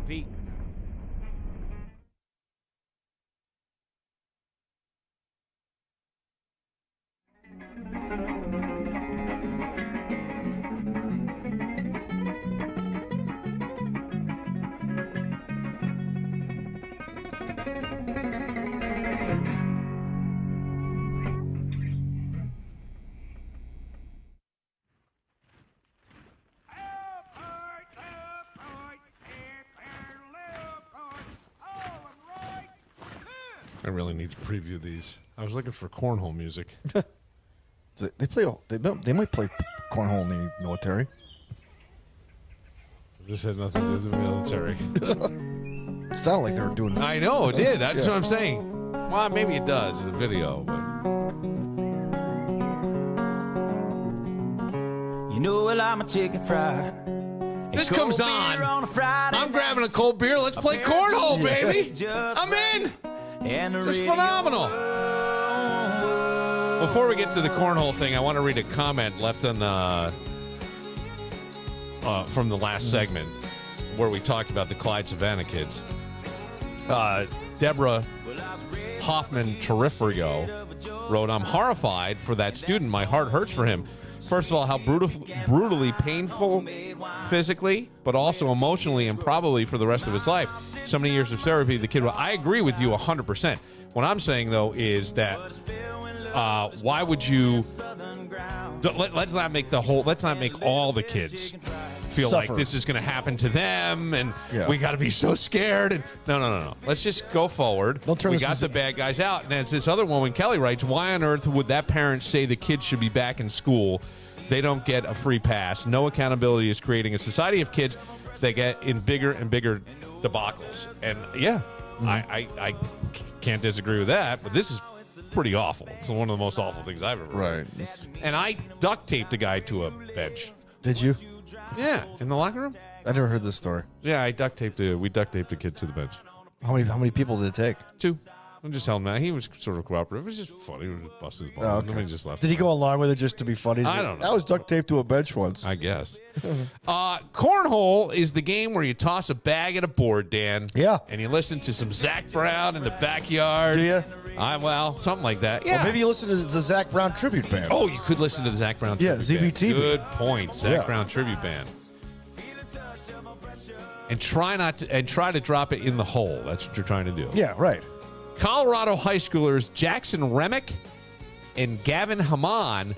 Hey, Pete. I really need to preview these. I was looking for cornhole music. They play. They might play cornhole in the military. This had nothing to do with the military. It sounded like they were doing. I know it did. That's what I'm saying. Well, maybe it does. The video, but You know, well, I'm a chicken fried. this comes on. I'm grabbing a cold beer. Let's play cornhole, baby. I'm in. This is phenomenal. Before we get to the cornhole thing, I want to read a comment left on from the last segment where we talked about the Clyde Savannah kids. Deborah Hoffman Terrifico wrote, "I'm horrified for that student. My heart hurts for him. First of all, how brutally painful physically, but also emotionally and probably for the rest of his life. So many years of therapy, the kid will." I agree with you 100%. What I'm saying, though, is that why would you... Let's not make all the kids feel Suffer. like this is going to happen to them, and we got to be so scared. And no. Let's just go forward. We got the bad guys out. And as this other woman, Kelly, writes, why on earth would that parent say the kids should be back in school? They don't get a free pass. No accountability is creating a society of kids that get in bigger and bigger debacles. And, I can't disagree with that, but this is pretty awful. It's one of the most awful things I've ever read. Right. And I duct taped a guy to a bench. Did you? Yeah, in the locker room. I never heard this story. Yeah, we duct taped a kid to the bench. How many people did it take? 2. I'm just telling him that. He was sort of cooperative. It was just funny. He was just busting his balls. Oh, okay. Then he just left. Did he go along with it just to be funny? I don't know. I was duct taped to a bench once. I guess. Cornhole is the game where you toss a bag at a board, Dan. Yeah. And you listen to some Zach Brown in the backyard. Do you? Well, something like that. Yeah. Well, maybe you listen to the Zach Brown tribute band. Oh, you could listen to the Zach Brown tribute band. ZBT. Good point. Zach Brown tribute band. And try to drop it in the hole. That's what you're trying to do. Yeah, right. Colorado high schoolers Jackson Remick and Gavin Haman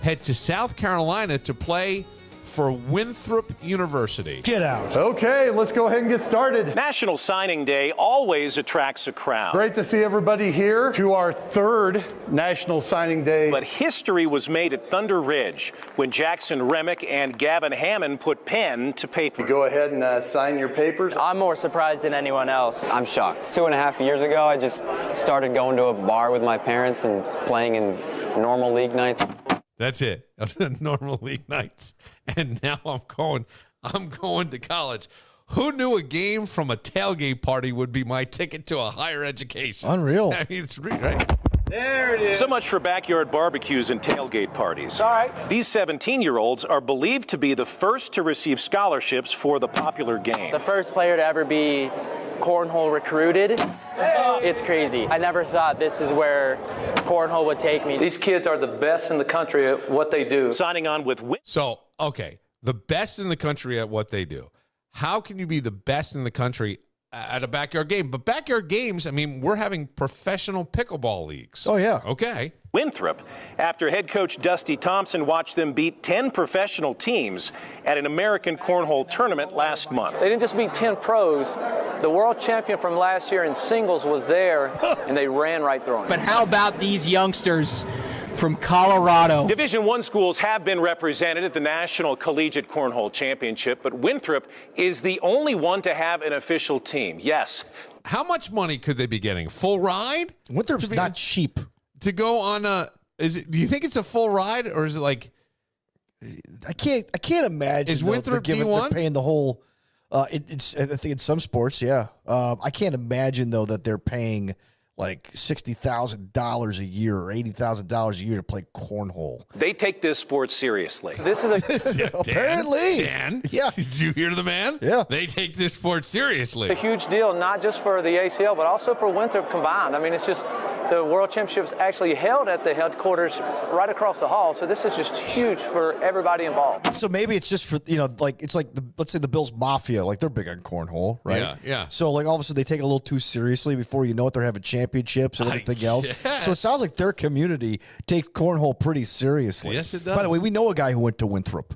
head to South Carolina to play for Winthrop University. Get out. Okay, let's go ahead and get started. National Signing Day always attracts a crowd. Great to see everybody here to our third National Signing Day. But history was made at Thunder Ridge when Jackson Remick and Gavin Hammond put pen to paper. Go ahead and sign your papers. I'm more surprised than anyone else. I'm shocked. 2.5 years ago, I just started going to a bar with my parents and playing in normal league nights. That's it. Normal league nights. And now I'm going to college. Who knew a game from a tailgate party would be my ticket to a higher education? Unreal. I mean, it's right. There it is. So much for backyard barbecues and tailgate parties. All right. These 17-year-olds are believed to be the first to receive scholarships for the popular game. The first player to ever be cornhole recruited. It's crazy. I never thought this is where cornhole would take me. These kids are the best in the country at what they do. Signing on with... So, okay, the best in the country at what they do. How can you be the best in the country at a backyard game? But backyard games, I mean, we're having professional pickleball leagues. Oh, yeah. Okay. Winthrop, after head coach Dusty Thompson watched them beat 10 professional teams at an American Cornhole tournament last month. They didn't just beat 10 pros. The world champion from last year in singles was there, and they ran right through him. But how about these youngsters from Colorado? Division I schools have been represented at the National Collegiate Cornhole Championship, but Winthrop is the only one to have an official team. Yes. How much money could they be getting? Full ride? Winthrop's not cheap. To go on a... Do you think it's a full ride, or is it like... I can't imagine. Is Winthrop D1? They're paying the whole... I think in some sports, yeah. I can't imagine, though, that they're paying like $60,000 a year or $80,000 a year to play cornhole. They take this sport seriously. This is Apparently. Dan? Yeah. Did you hear the man? Yeah. They take this sport seriously. a huge deal, not just for the ACL, but also for Winthrop combined. I mean, it's just the World Championships actually held at the headquarters right across the hall. So this is just huge for everybody involved. So maybe it's just for, like, it's like, let's say the Bills Mafia, like they're big on cornhole, right? Yeah, yeah. So like all of a sudden they take it a little too seriously before you know it, they're having championships and everything else. guess. So it sounds like their community takes cornhole pretty seriously. Yes, it does. By the way, we know a guy who went to Winthrop.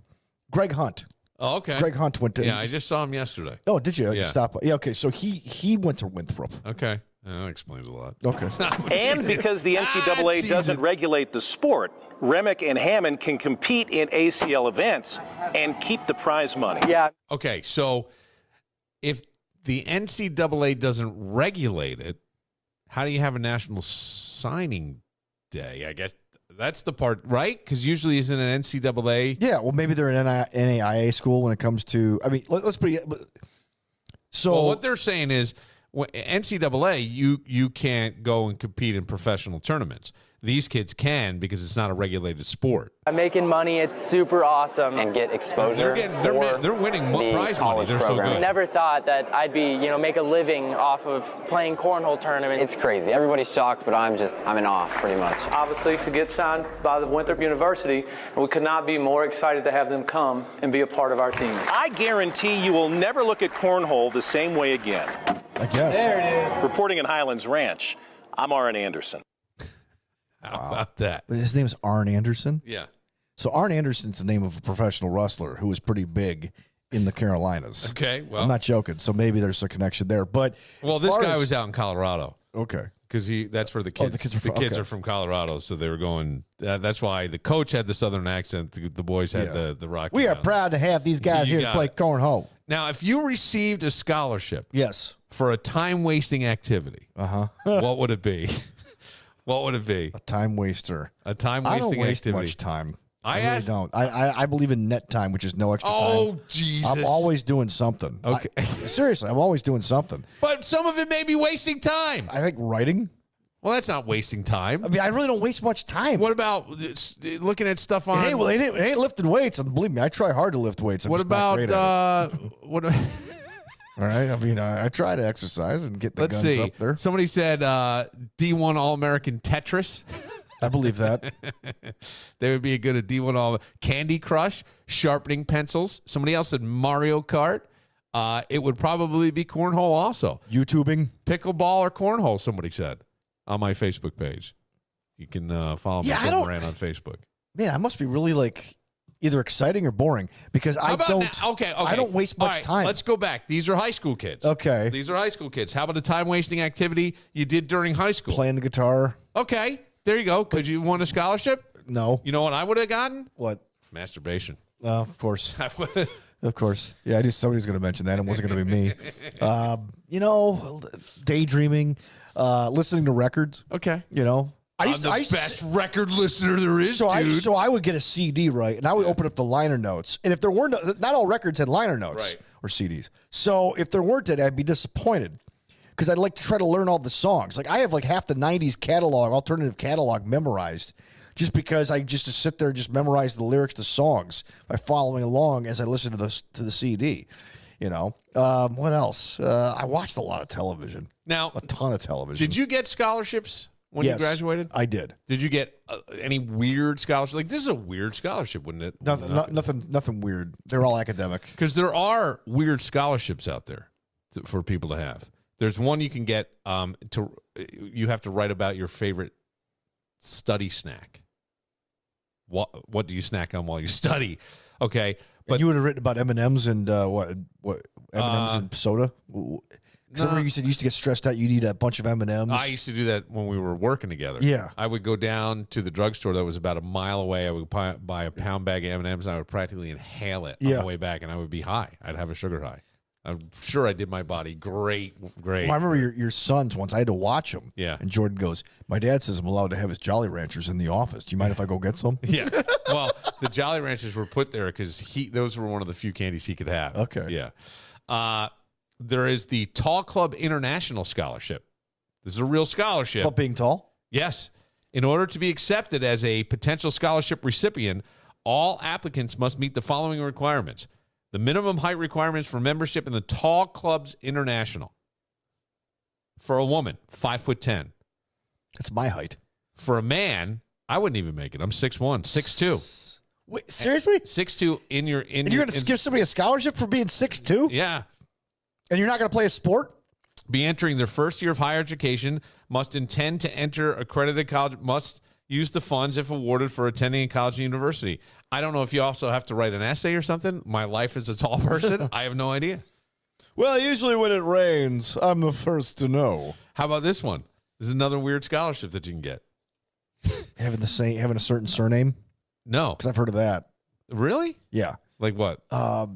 Greg Hunt. Oh, okay. Greg Hunt went to. Yeah, I just saw him yesterday. Oh, did you? Yeah. Stop. Yeah. Okay. So he went to Winthrop. Okay. That explains a lot. Okay. And because the NCAA doesn't regulate the sport, Remick and Hammond can compete in ACL events and keep the prize money. Yeah. Okay, so if the NCAA doesn't regulate it, how do you have a national signing day? I guess that's the part, right? Because usually isn't an NCAA. Yeah. Well, maybe they're an NAIA school when it comes to. I mean, let's put it. So Well, what they're saying is, NCAA, you can't go and compete in professional tournaments. These kids can because it's not a regulated sport. I'm making money. It's super awesome. And get exposure. They're winning the prize money. college They're program. so good. Never thought that I'd be, make a living off of playing cornhole tournaments. It's crazy. Everybody's shocked, but I'm in awe pretty much. Obviously, to get signed by the Winthrop University, we could not be more excited to have them come and be a part of our team. I guarantee you will never look at cornhole the same way again. I guess. There it is. Reporting in Highlands Ranch, I'm Arn Anderson. How about that? His name is Arn Anderson. Yeah. So Arn Anderson's the name of a professional wrestler who was pretty big in the Carolinas. Okay, well. I'm not joking. So maybe there's a connection there. But Well, as this far guy as- was out in Colorado. Okay. Because that's where the kids. the kids are the from- kids okay. are from Colorado, so they were going. That's why the coach had the southern accent. The boys had the Rocky. We are Mountain. proud to have these guys You here to got play it. cornhole. Now, if you received a scholarship Yes. for a time wasting activity, what would it be? What would it be? A time waster. A time I wasting don't waste activity. much time. I really asked- don't. I believe in net time, which is no extra time. Oh, Jesus! I'm always doing something. Okay. Seriously, I'm always doing something. But some of it may be wasting time. I think writing. Well, that's not wasting time. I mean, I really don't waste much time. What about looking at stuff on? Hey, well, it ain't lifting weights, and believe me, I try hard to lift weights. I'm what just not about great at it. what? All right, I mean, I try to exercise and get the Let's guns see. up there. Somebody said D1 All-American Tetris. I believe that. They would be a good at D1 All Candy Crush, sharpening pencils. Somebody else said Mario Kart. It would probably be cornhole also. YouTubing. Pickleball or cornhole, somebody said on my Facebook page. You can follow me Yeah, Moran on Facebook. Man, I must be really like either exciting or boring because How I about don't. now? Okay. I don't waste much All right, time. Let's go back. These are high school kids. Okay. These are high school kids. How about a time-wasting activity you did during high school? Playing the guitar. Okay. There you go. Could you won a scholarship? No. You know what I would have gotten? What? Masturbation. Of course. I would. Of course. Yeah, I knew somebody was going to mention that. It wasn't going to be me. Daydreaming, listening to records. Okay. I I'm the best record listener there is, dude. So I would get a CD, right? And I would open up the liner notes. And if there were not all records had liner notes or CDs. So if there weren't it, I'd be disappointed because I'd like to try to learn all the songs. Like I have like half the 90s catalog, alternative catalog memorized just because I just sit there and just memorize the lyrics to songs by following along as I listen to the CD. What else? I watched a lot of television. Now, a ton of television. Did you get scholarships when you graduated? I did. Did you get any weird scholarships? Like, this is a weird scholarship, wouldn't it? Nothing weird. They're all academic. Because there are weird scholarships out there for people to have. There's one you can get you have to write about your favorite study snack. What do you snack on while you study? Okay. But and you would have written about M&Ms and what M&Ms and soda? Because remember you said you used to get stressed out. You need a bunch of M&Ms. I used to do that when we were working together. Yeah. I would go down to the drugstore that was about a mile away. I would buy a pound bag of M&Ms, and I would practically inhale it on the way back, and I would be high. I'd have a sugar high. I'm sure I did my body great. Well, I remember your sons once. I had to watch them. Yeah. And Jordan goes, my dad says I'm allowed to have his Jolly Ranchers in the office. Do you mind if I go get some? Yeah. Well, the Jolly Ranchers were put there because those were one of the few candies he could have. Okay. Yeah. There is the Tall Club International Scholarship. This is a real scholarship. About being tall? Yes. In order to be accepted as a potential scholarship recipient, all applicants must meet the following requirements. The minimum height requirements for membership in the Tall Clubs International. For a woman, 5'10". That's my height. For a man, I wouldn't even make it. I'm 6'1", 6'2". Wait, seriously? 6'2" And you're going to give somebody a scholarship for being 6'2"? Yeah. And you're not going to play a sport? Be entering their first year of higher education, must intend to enter accredited college, must use the funds if awarded for attending a college or university. I don't know if you also have to write an essay or something. My life as a tall person, I have no idea. Well, usually when it rains, I'm the first to know. How about this one? This is another weird scholarship that you can get. Having a certain surname? No. Because I've heard of that. Really? Yeah. Like what? I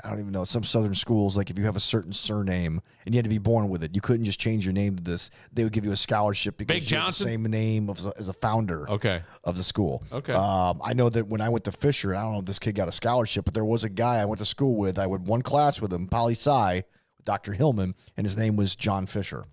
don't even know. Some southern schools, like if you have a certain surname and you had to be born with it, you couldn't just change your name to this. They would give you a scholarship because Big you had the Johnson? same name as a founder of the school. Okay. I know that when I went to Fisher, I don't know if this kid got a scholarship, but there was a guy I went to school with. I went one class with him, poli-sci, with Dr. Hillman, and his name was John Fisher.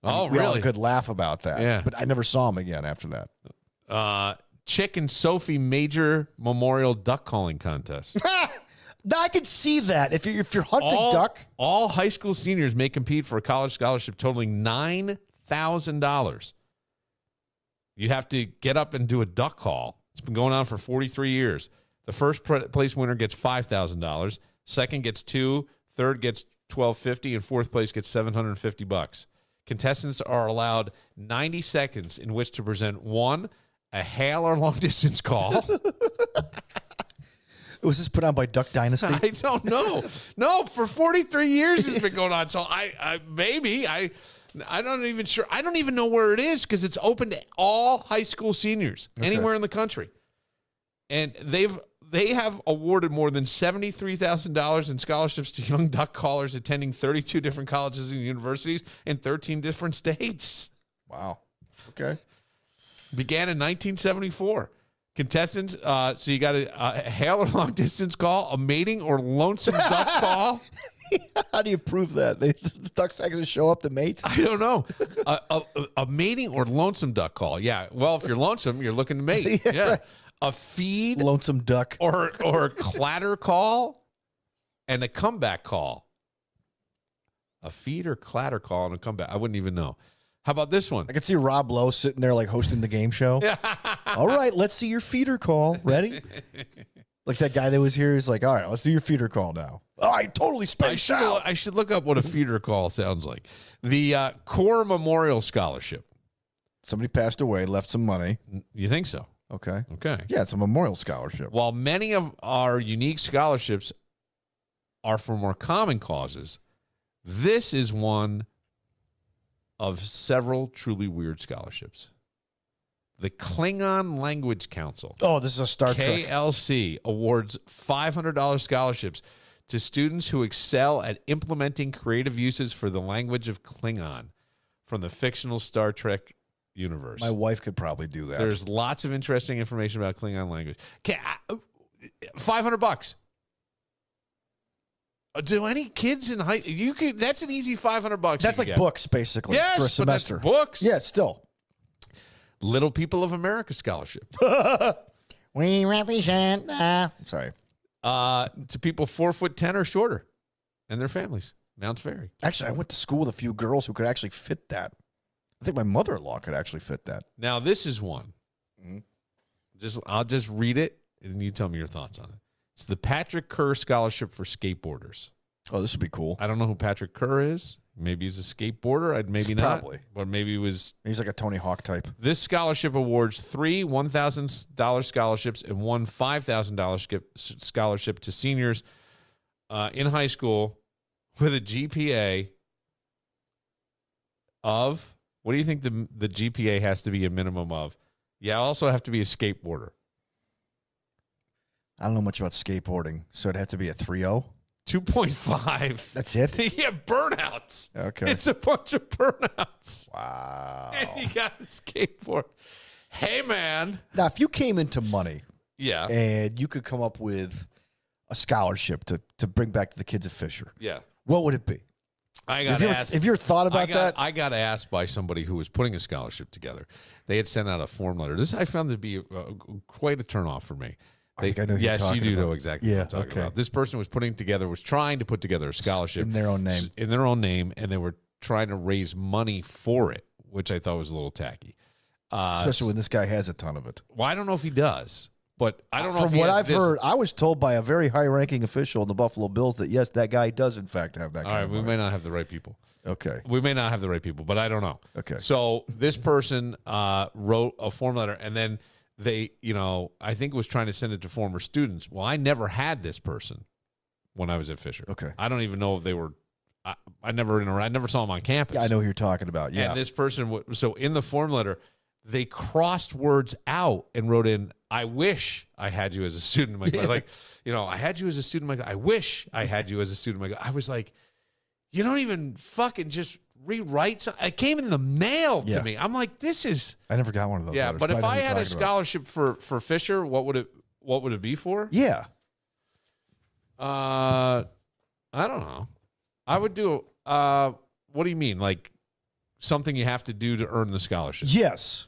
Oh, We all had really? a good laugh about that. Yeah. But I never saw him again after that. Chick and Sophie Major Memorial Duck Calling Contest. I could see that. If you're hunting duck. All high school seniors may compete for a college scholarship totaling $9,000. You have to get up and do a duck call. It's been going on for 43 years. The first place winner gets $5,000. Second gets $2,000. Third gets $1,250, and fourth place gets $750. Contestants are allowed 90 seconds in which to present one, a hail or long distance call. Was this put on by Duck Dynasty? I don't know. No, for 43 years it's been going on. So I don't even sure. I don't even know where it is because it's open to all high school seniors anywhere in the country. And they have awarded more than $73,000 in scholarships to young duck callers attending 32 different colleges and universities in 13 different states. Wow. Okay. Began in 1974. Contestants, so you got a hail or long distance call, a mating or lonesome duck call. How do you prove that? The ducks actually show up to mate? I don't know. A mating or lonesome duck call. Yeah. Well, if you're lonesome, you're looking to mate. Yeah. Right. A feed. Lonesome duck. Or a clatter call and a comeback call. A feed or clatter call and a comeback. I wouldn't even know. How about this one? I could see Rob Lowe sitting there like hosting the game show. All right, let's see your feeder call. Ready? Like that guy that was here is like, all right, let's do your feeder call now. Oh, I totally spaced out. I should look up what a feeder call sounds like. The Core Memorial Scholarship. Somebody passed away, left some money. You think so? Okay. Okay. Yeah, it's a memorial scholarship. While many of our unique scholarships are for more common causes, this is one of several truly weird scholarships. The Klingon Language Council. Oh, this is a Star Trek. KLC awards $500 scholarships to students who excel at implementing creative uses for the language of Klingon from the fictional Star Trek universe. My wife could probably do that. There's lots of interesting information about Klingon language. $500. Do any kids in high? You could. That's an easy $500. That's like books, basically. Yes, for a semester. But that's books. Yeah, it's still Little People of America scholarship. We represent. Sorry. To people 4'10" or shorter, and their families. Mounts Ferry. Actually, I went to school with a few girls who could actually fit that. I think my mother-in-law could actually fit that. Now this is one. I'll just read it, and you tell me your thoughts on it. It's the Patrick Kerr Scholarship for Skateboarders. Oh, this would be cool. I don't know who Patrick Kerr is. Maybe he's a skateboarder. Maybe not. Probably. But maybe he's like a Tony Hawk type. This scholarship awards 3 $1,000 scholarships and 1 $5,000 scholarship to seniors in high school with a GPA of, what do you think the GPA has to be a minimum of? Yeah, also have to be a skateboarder. I don't know much about skateboarding, so it'd have to be a 3.0. 2.5. That's it? Yeah, burnouts. Okay. It's a bunch of burnouts. Wow. And you got a skateboard. Hey, man. Now, if you came into money, yeah, and you could come up with a scholarship to bring back to the kids at Fisher, yeah, what would it be? I got asked. Have you ever thought about that? I got asked by somebody who was putting a scholarship together. They had sent out a form letter. This I found to be quite a turnoff for me. I think I know who you're yes, talking you do about. know exactly what I'm talking about. This person was trying to put together a scholarship in their own name. In their own name, and they were trying to raise money for it, which I thought was a little tacky. Especially when this guy has a ton of it. Well, I don't know if he does, but I don't know From what I've heard, I was told by a very high-ranking official in the Buffalo Bills that, yes, that guy does, in fact, have that kind of money. We may not have the right people. Okay. We may not have the right people, but I don't know. Okay. So this person wrote a form letter, and then they, I think was trying to send it to former students. Well, I never had this person when I was at Fisher. Okay. I don't even know if they were. I never saw them on campus. Yeah, I know who you're talking about. Yeah. And this person, so in the form letter, they crossed words out and wrote in, "I wish I had you as a student in my class." Like, I had you as a student in my class. I wish I had you as a student in my class. I was like, you don't even fucking just rewrite something. It came in the mail to me. I'm like, this is. I never got one of those. Yeah, letters, but if I had a about. scholarship for Fisher, what would it be for? Yeah. I don't know. I would do. What do you mean? Like something you have to do to earn the scholarship? Yes.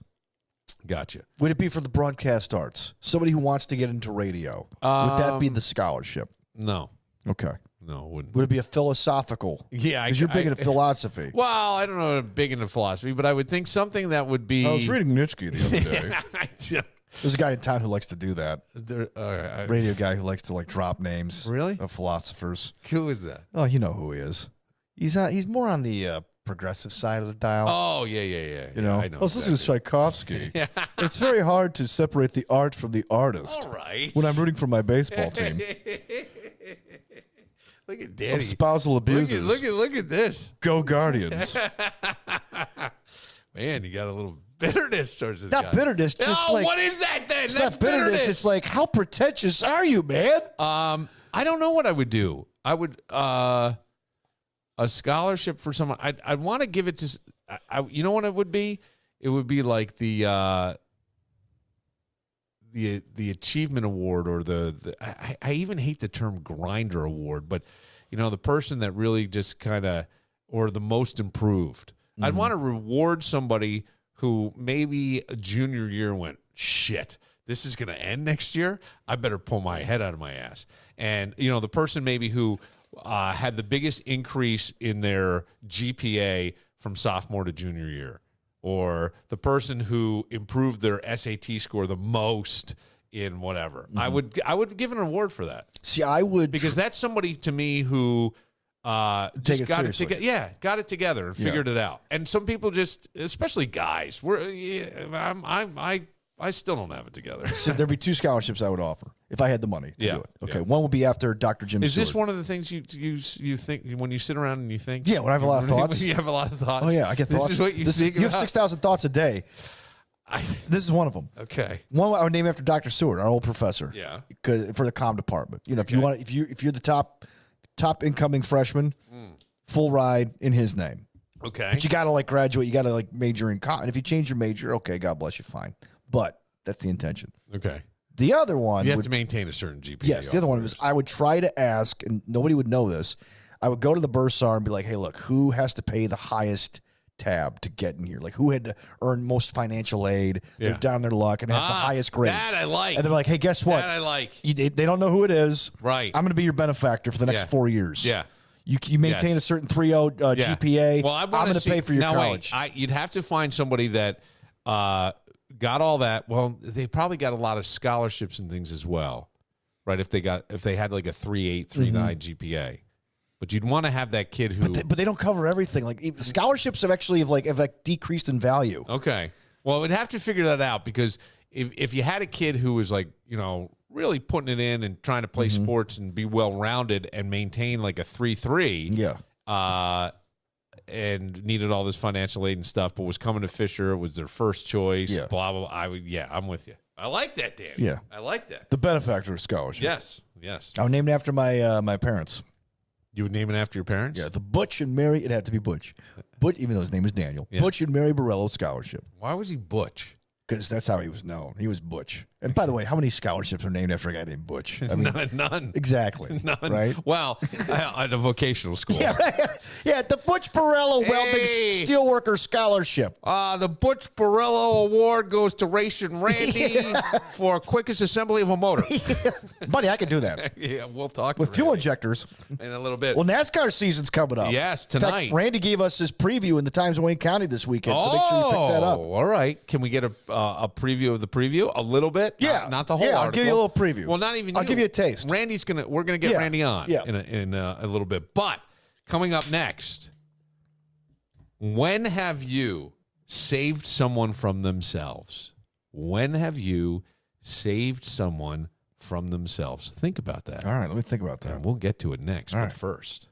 Gotcha. Would it be for the broadcast arts? Somebody who wants to get into radio. Would that be the scholarship? No. Okay. No, it wouldn't. Would it be a philosophical? Yeah. Because you're big into philosophy. Well, I don't know if I'm big into philosophy, but I would think something that would be. I was reading Nietzsche the other day. There's a guy in town who likes to do that. Radio guy who likes to drop names. Really? Of philosophers. Who is that? Oh, you know who he is. He's more on the progressive side of the dial. Oh, yeah. You know, I know. I was listening to Tchaikovsky. It's very hard to separate the art from the artist. All right. When I'm rooting for my baseball team. Look at Danny. Of spousal abusers. Look at this. Go Guardians. Man, you got a little bitterness towards this guy. Not bitterness, just what is that then? It's That's not bitterness. It's like, how pretentious are you, man? I don't know what I would do. I would a scholarship for someone. I'd want to give it to. You know what it would be? It would be like the achievement award or I even hate the term grinder award, but the person that really just kind of or the most improved. Mm-hmm. I'd want to reward somebody who maybe a junior year went, shit, this is going to end next year. I better pull my head out of my ass. And, the person maybe who had the biggest increase in their GPA from sophomore to junior year, or the person who improved their SAT score the most in whatever. Mm-hmm. I would give an award for that. See, I would. Because that's somebody to me who just got it together. Yeah, got it together and figured it out. And some people just, especially guys, I still don't have it together. So there'd be two scholarships I would offer if I had the money to do it. Okay, yeah. One would be after Dr. Jim Is Stewart. this one of the things you think when you sit around and you think? Yeah, when I have a lot of thoughts. When you have a lot of thoughts. Oh yeah, I get thoughts. This is what you think You have 6,000 thoughts a day. This is one of them. Okay. One I would name after Dr. Stewart, our old professor. Yeah. For the comm department. If you want, if you're the top incoming freshman, full ride in his name. Okay. But you got to graduate. You got to major in comm. And if you change your major, okay, God bless you, fine. But that's the intention. Okay. The other one, you have to maintain a certain GPA. Yes. The other one was I would try to ask, and nobody would know this. I would go to the bursar and be like, "Hey, look, who has to pay the highest tab to get in here? Like, who had to earn most financial aid? They're down their luck and has the highest grades." That I like. And they're like, "Hey, guess what? That I like. They don't know who it is. Right. I'm going to be your benefactor for the next 4 years. Yeah. You maintain a certain 3.0 GPA. Well, I'm going to pay for your college. Wait, you'd have to find somebody that got all that. Well, they probably got a lot of scholarships and things as well, right? If they had like a 3.8, 3.9 GPA. But you'd want to have that kid who. But they don't cover everything. Like scholarships have actually have decreased in value. Okay. Well, we'd have to figure that out because if you had a kid who was really putting it in and trying to play sports and be well rounded and maintain like a 3.3. Yeah. And needed all this financial aid and stuff, but was coming to Fisher, it was their first choice. Yeah. Blah blah. I'm with you. I like that, Dan. Yeah. I like that. The benefactor scholarship. Yes. I would name it after my parents. You would name it after your parents? Yeah, the Butch and Mary. It had to be Butch. Butch, even though his name is Daniel. Yeah. Butch and Mary Borello Scholarship. Why was he Butch? Because that's how he was known. He was Butch. And by the way, how many scholarships are named after a guy named Butch? I mean, None. Exactly. None. Right? Well, at a vocational school. Yeah, the Butch Perello Welding Steelworker Scholarship. The Butch Perello Award goes to Race and Randy for quickest assembly of a motor. Buddy, I can do that. Yeah, we'll talk with fuel injectors in a little bit. Well, NASCAR season's coming up. Yes, In tonight. fact, Randy gave us his preview in the Times of Wayne County this weekend, so make sure you pick that up. All right. Can we get a preview of the preview? A little bit? Yeah. Not the whole article. I'll give you a little preview. Well, not even I'll give you a taste. We're going to get Randy on in a little bit. But coming up next, when have you saved someone from themselves? When have you saved someone from themselves? Think about that. All right, let me think about that. And we'll get to it next, but first.